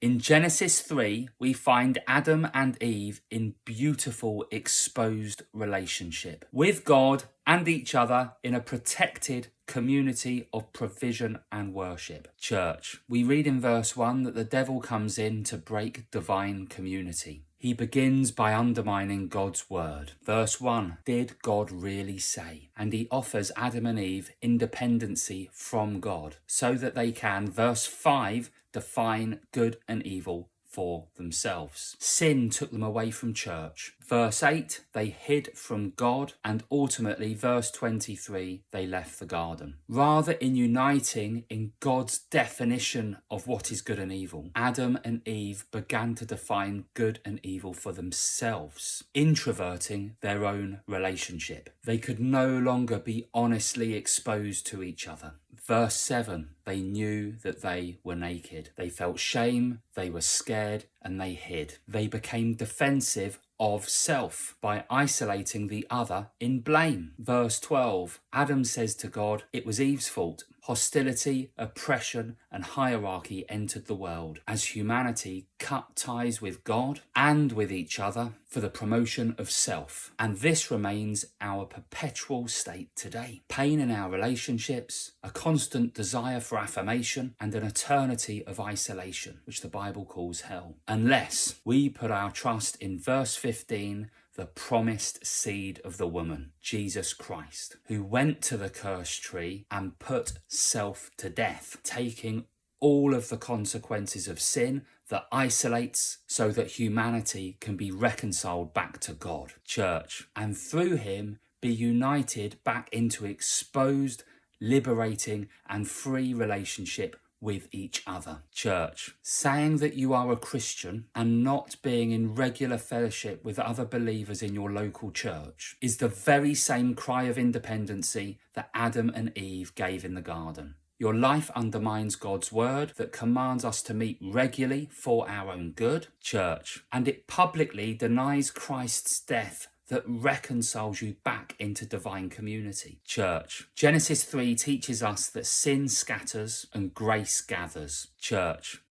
In Genesis 3, we find Adam and Eve in beautiful exposed relationship with God and each other in a protected community of provision and worship. Church, we read in verse 1 that the devil comes in to break divine community. He begins by undermining God's word. Verse 1, did God really say? And he offers Adam and Eve independency from God so that they can, verse 5, define good and evil for themselves. Sin took them away from church. Verse 8, they hid from God, and ultimately, verse 23, they left the garden. Rather in uniting in God's definition of what is good and evil, Adam and Eve began to define good and evil for themselves, introverting their own relationship. They could no longer be honestly exposed to each other. Verse 7, they knew that they were naked. They felt shame, they were scared, and they hid. They became defensive of self by isolating the other in blame. Verse 12, Adam says to God, it was Eve's fault. Hostility, oppression, and hierarchy entered the world as humanity cut ties with God and with each other for the promotion of self. And this remains our perpetual state today. Pain in our relationships, a constant desire for affirmation, and an eternity of isolation, which the Bible calls hell. Unless we put our trust in verse 15, the promised seed of the woman, Jesus Christ, who went to the cursed tree and put self to death, taking all of the consequences of sin that isolates so that humanity can be reconciled back to God, church, and through him be united back into exposed, liberating, and free relationship with each other. Church, saying that you are a Christian and not being in regular fellowship with other believers in your local church is the very same cry of independency that Adam and Eve gave in the garden. Your life undermines God's word that commands us to meet regularly for our own good, church, and it publicly denies Christ's death that reconciles you back into divine community. Church, Genesis 3 teaches us that sin scatters and grace gathers. Church,